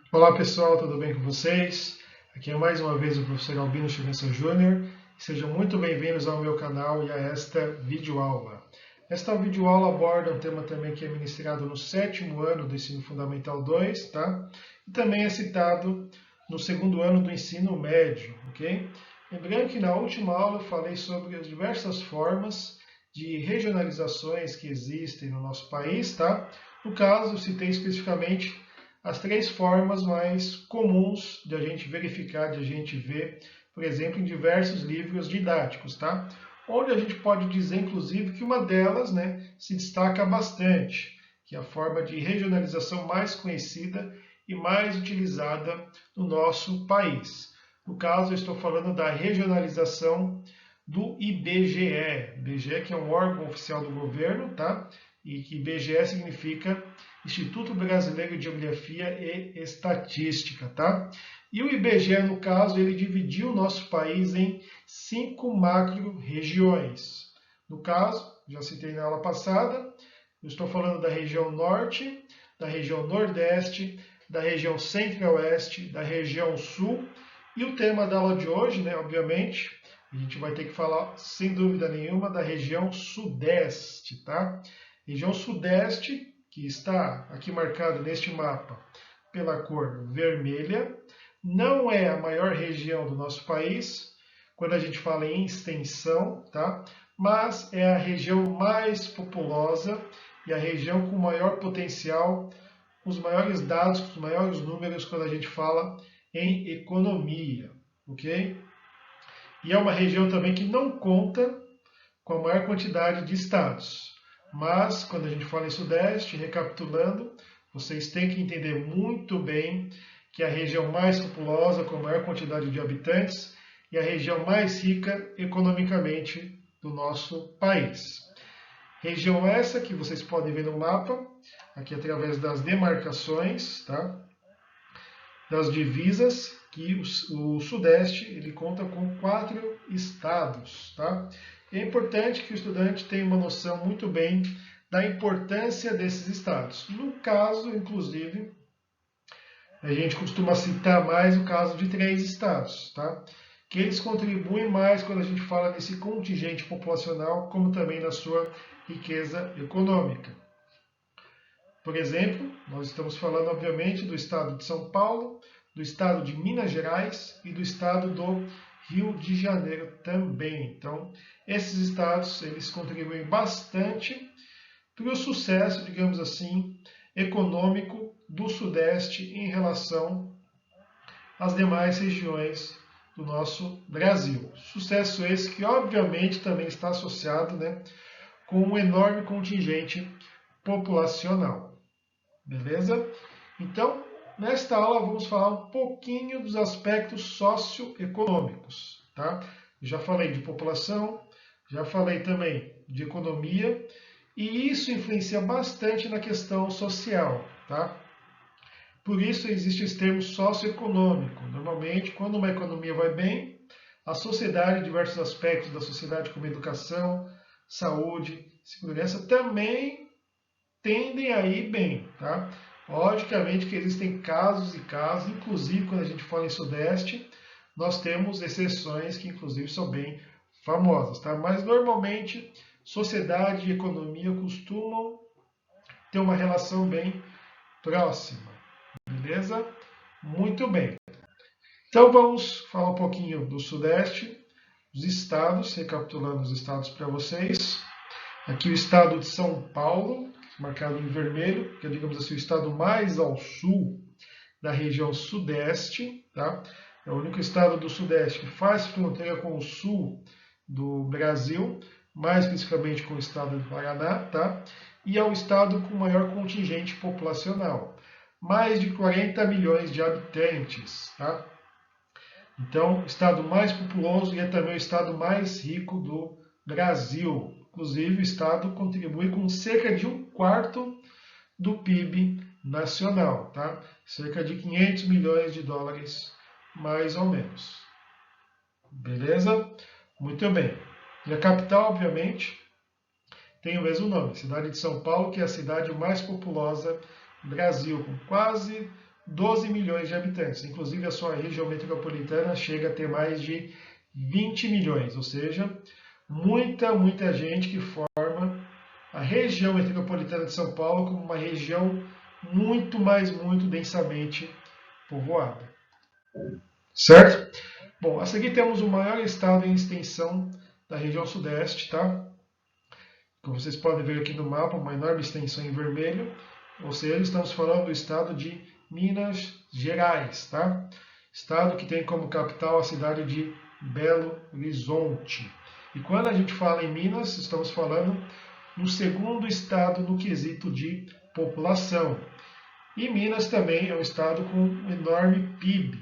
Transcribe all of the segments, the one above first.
Olá pessoal, tudo bem com vocês? Aqui é mais uma vez o professor Albino Chivença Júnior. Sejam muito bem-vindos ao meu canal e a esta videoaula. Esta videoaula aborda um tema também que é ministrado no 7º ano do Ensino Fundamental 2, tá? E também é citado no 2º ano do Ensino Médio, ok? Lembrando que na última aula eu falei sobre as diversas formas de regionalizações que existem no nosso país, tá? No caso, eu citei especificamente as 3 formas mais comuns de a gente verificar, de a gente ver, por exemplo, em diversos livros didáticos, tá? Onde a gente pode dizer, inclusive, que uma delas, né, se destaca bastante, que é a forma de regionalização mais conhecida e mais utilizada no nosso país. No caso, eu estou falando da regionalização do IBGE. IBGE que é um órgão oficial do governo, tá? E que IBGE significa Instituto Brasileiro de Geografia e Estatística, tá? E o IBGE, no caso, ele dividiu o nosso país em 5 macro-regiões. No caso, já citei na aula passada, eu estou falando da região norte, da região nordeste, da região centro-oeste, da região sul. E o tema da aula de hoje, né, obviamente, a gente vai ter que falar, sem dúvida nenhuma, da região sudeste, tá? Região sudeste, que está aqui marcado neste mapa pela cor vermelha, não é a maior região do nosso país, quando a gente fala em extensão, tá? Mas é a região mais populosa e a região com maior potencial, os maiores dados, os maiores números quando a gente fala em economia, ok? E é uma região também que não conta com a maior quantidade de estados. Mas, quando a gente fala em Sudeste, recapitulando, vocês têm que entender muito bem que é a região mais populosa, com a maior quantidade de habitantes, e a região mais rica economicamente do nosso país. Região essa que vocês podem ver no mapa, aqui através das demarcações, tá? Das divisas, que o Sudeste ele conta com 4 estados, tá? E é importante que o estudante tenha uma noção muito bem da importância desses estados. No caso, inclusive, a gente costuma citar mais o caso de 3 estados, tá? Que eles contribuem mais quando a gente fala desse contingente populacional, como também na sua riqueza econômica. Por exemplo, nós estamos falando, obviamente, do estado de São Paulo, do estado de Minas Gerais e do estado do Rio de Janeiro também. Então, esses estados, eles contribuem bastante para o sucesso, digamos assim, econômico do Sudeste em relação às demais regiões do nosso Brasil. Sucesso esse que, obviamente, também está associado, né, com um enorme contingente populacional. Beleza? Então, nesta aula vamos falar um pouquinho dos aspectos socioeconômicos, tá? Já falei de população, já falei também de economia, e isso influencia bastante na questão social, tá? Por isso existe esse termo socioeconômico. Normalmente, quando uma economia vai bem, a sociedade, diversos aspectos da sociedade, como educação, saúde, segurança, também tendem a ir bem, tá? Logicamente que existem casos e casos, inclusive quando a gente fala em Sudeste, nós temos exceções que inclusive são bem famosas, tá? Mas normalmente sociedade e economia costumam ter uma relação bem próxima, beleza? Muito bem. Então vamos falar um pouquinho do Sudeste, dos estados, recapitulando os estados para vocês. Aqui o estado de São Paulo, marcado em vermelho, que é, digamos assim, o estado mais ao sul da região sudeste, tá? É o único estado do sudeste que faz fronteira com o sul do Brasil, mais especificamente com o estado do Paraná, tá? E é o estado com maior contingente populacional, mais de 40 milhões de habitantes, tá? Então, o estado mais populoso e é também o estado mais rico do Brasil. Inclusive, o estado contribui com cerca de 1/4 do PIB nacional, tá? Cerca de 500 milhões de dólares, mais ou menos. Beleza? Muito bem. E a capital, obviamente, tem o mesmo nome, cidade de São Paulo, que é a cidade mais populosa do Brasil, com quase 12 milhões de habitantes. Inclusive, a sua região metropolitana chega a ter mais de 20 milhões, ou seja, muita gente que forma a região metropolitana de São Paulo como uma região muito densamente povoada. Certo? Bom, a seguir temos o maior estado em extensão da região sudeste, tá? Como vocês podem ver aqui no mapa, uma enorme extensão em vermelho, ou seja, estamos falando do estado de Minas Gerais, tá? Estado que tem como capital a cidade de Belo Horizonte. E quando a gente fala em Minas, estamos falando no segundo estado no quesito de população. E Minas também é um estado com um enorme PIB,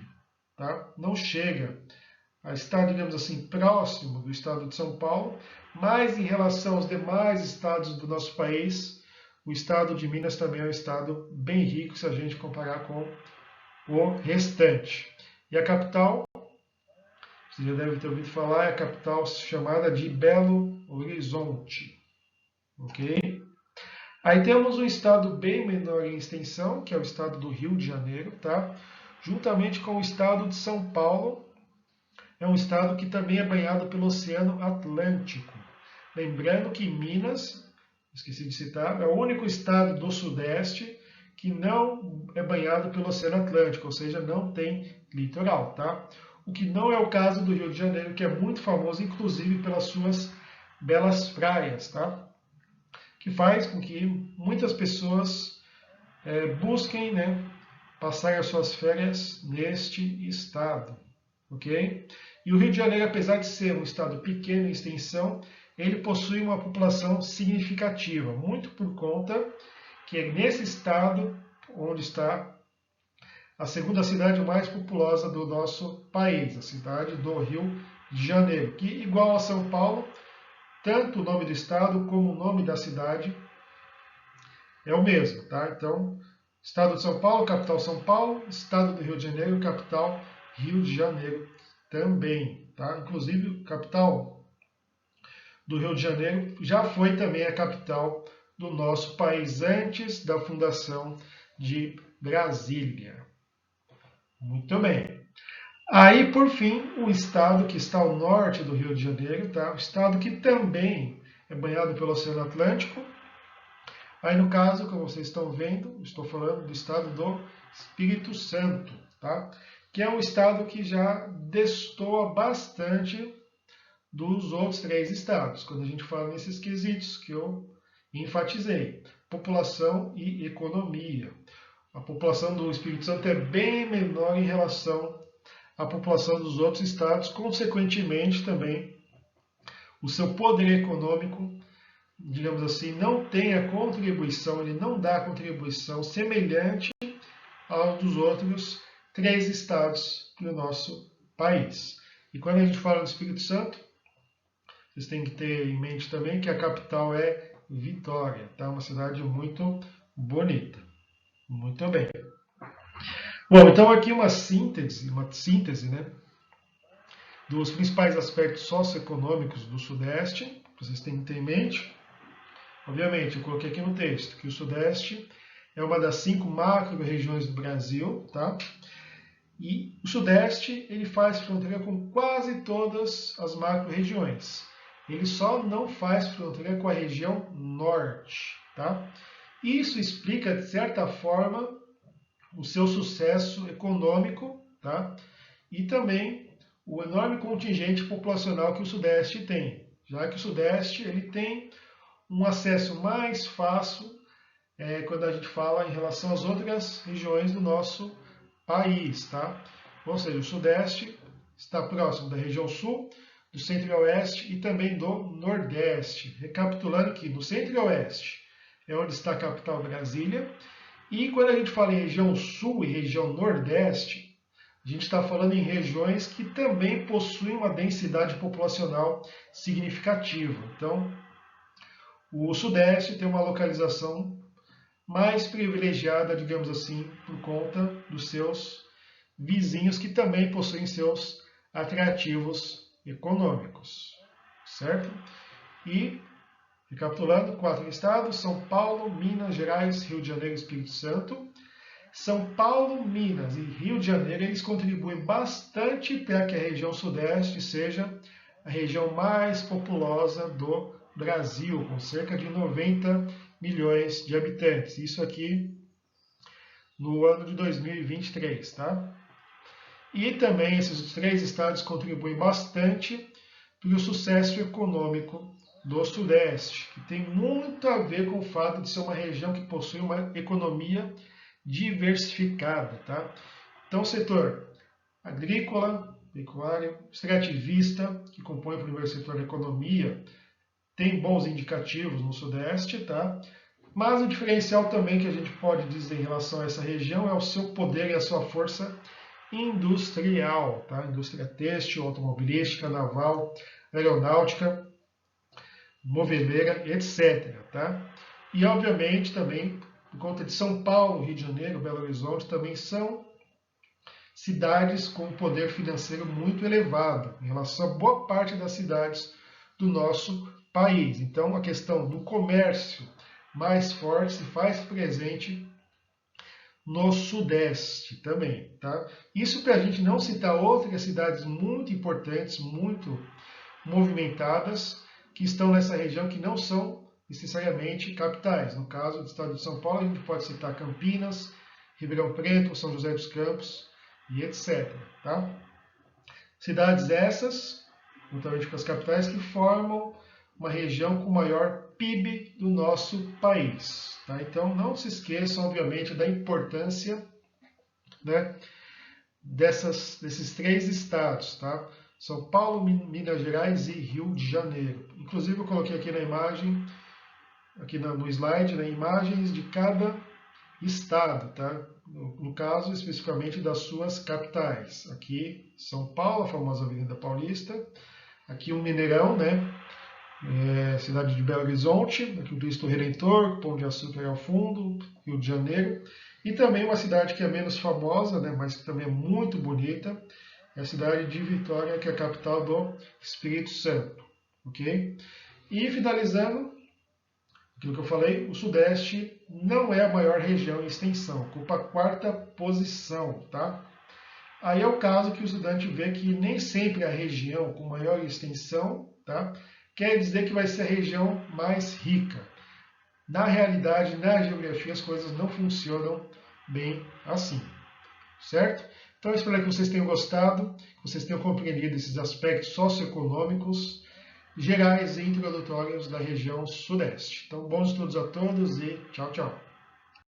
tá? Não chega a estar, digamos assim, próximo do estado de São Paulo, mas em relação aos demais estados do nosso país, o estado de Minas também é um estado bem rico se a gente comparar com o restante. E a capital, você já deve ter ouvido falar, é a capital chamada de Belo Horizonte. Ok? Aí temos um estado bem menor em extensão, que é o estado do Rio de Janeiro, tá? Juntamente com o estado de São Paulo, é um estado que também é banhado pelo Oceano Atlântico. Lembrando que Minas, esqueci de citar, é o único estado do Sudeste que não é banhado pelo Oceano Atlântico, ou seja, não tem litoral, tá? O que não é o caso do Rio de Janeiro, que é muito famoso, inclusive, pelas suas belas praias, tá? Que faz com que muitas pessoas busquem, né, passar as suas férias neste estado, ok? E o Rio de Janeiro, apesar de ser um estado pequeno em extensão, ele possui uma população significativa, muito por conta que é nesse estado onde está a segunda cidade mais populosa do nosso país, a cidade do Rio de Janeiro, que, igual a São Paulo, tanto o nome do estado como o nome da cidade é o mesmo, tá? Então, estado de São Paulo, capital São Paulo, estado do Rio de Janeiro, capital Rio de Janeiro também, tá? Inclusive, capital do Rio de Janeiro já foi também a capital do nosso país antes da fundação de Brasília. Muito bem. Aí, por fim, o estado que está ao norte do Rio de Janeiro, tá? O estado que também é banhado pelo Oceano Atlântico. Aí, no caso, como vocês estão vendo, estou falando do estado do Espírito Santo, tá? Que é um estado que já destoa bastante dos outros 3 estados, quando a gente fala nesses quesitos que eu enfatizei: população e economia. A população do Espírito Santo é bem menor em relação à população dos outros estados, consequentemente também o seu poder econômico, digamos assim, não tem a contribuição, ele não dá a contribuição semelhante ao dos outros 3 estados do nosso país. E quando a gente fala do Espírito Santo, vocês têm que ter em mente também que a capital é Vitória, tá? Uma cidade muito bonita. Muito bem. Bom, então aqui uma síntese, né, dos principais aspectos socioeconômicos do Sudeste, que vocês têm que ter em mente. Obviamente, eu coloquei aqui no texto que o Sudeste é uma das 5 macro-regiões do Brasil, tá? E o Sudeste, ele faz fronteira com quase todas as macro-regiões. Ele só não faz fronteira com a região Norte, tá? Isso explica, de certa forma, o seu sucesso econômico, tá? E também o enorme contingente populacional que o Sudeste tem, já que o Sudeste ele tem um acesso mais fácil quando a gente fala em relação às outras regiões do nosso país, tá? Ou seja, o Sudeste está próximo da região Sul, do Centro-Oeste e também do Nordeste. Recapitulando aqui, no Centro-Oeste é onde está a capital Brasília, e quando a gente fala em região Sul e região Nordeste, a gente está falando em regiões que também possuem uma densidade populacional significativa. Então, o Sudeste tem uma localização mais privilegiada, digamos assim, por conta dos seus vizinhos que também possuem seus atrativos econômicos, certo? E, recapitulando, 4 estados: São Paulo, Minas Gerais, Rio de Janeiro e Espírito Santo. São Paulo, Minas e Rio de Janeiro, eles contribuem bastante para que a região sudeste seja a região mais populosa do Brasil, com cerca de 90 milhões de habitantes. Isso aqui no ano de 2023, tá? E também esses 3 estados contribuem bastante para o sucesso econômico do Sudeste, que tem muito a ver com o fato de ser uma região que possui uma economia diversificada, tá? Então, o setor agrícola, pecuário, extrativista, que compõe o primeiro setor da economia, tem bons indicativos no Sudeste, tá? Mas o diferencial também que a gente pode dizer em relação a essa região é o seu poder e a sua força industrial, tá? Indústria têxtil, automobilística, naval, aeronáutica, moveleira, etc, tá? E obviamente também, por conta de São Paulo, Rio de Janeiro, Belo Horizonte, também são cidades com poder financeiro muito elevado em relação a boa parte das cidades do nosso país. Então, a questão do comércio mais forte se faz presente no Sudeste também, tá? Isso para a gente não citar outras cidades muito importantes, muito movimentadas, que estão nessa região que não são necessariamente capitais. No caso do estado de São Paulo, a gente pode citar Campinas, Ribeirão Preto, São José dos Campos e etc. Tá? Cidades essas, juntamente com as capitais, que formam uma região com maior PIB do nosso país. Tá? Então, não se esqueçam, obviamente, da importância, né, desses 3 estados. Tá? São Paulo, Minas Gerais e Rio de Janeiro. Inclusive, eu coloquei aqui na imagem, aqui no slide, né, imagens de cada estado, tá? No caso, especificamente das suas capitais. Aqui, São Paulo, a famosa Avenida Paulista. Aqui o Mineirão, né? Cidade de Belo Horizonte, aqui o Cristo Redentor, Pão de Açúcar ao fundo, Rio de Janeiro. E também uma cidade que é menos famosa, né, mas que também é muito bonita, é a cidade de Vitória, que é a capital do Espírito Santo. Ok? E finalizando, aquilo que eu falei, o Sudeste não é a maior região em extensão, ocupa a 4ª posição, tá? Aí é o caso que o estudante vê que nem sempre a região com maior extensão, tá, quer dizer que vai ser a região mais rica. Na realidade, na geografia, as coisas não funcionam bem assim, certo? Então, eu espero que vocês tenham gostado, que vocês tenham compreendido esses aspectos socioeconômicos gerais e introdutórios da região Sudeste. Então, bons estudos a todos e tchau, tchau.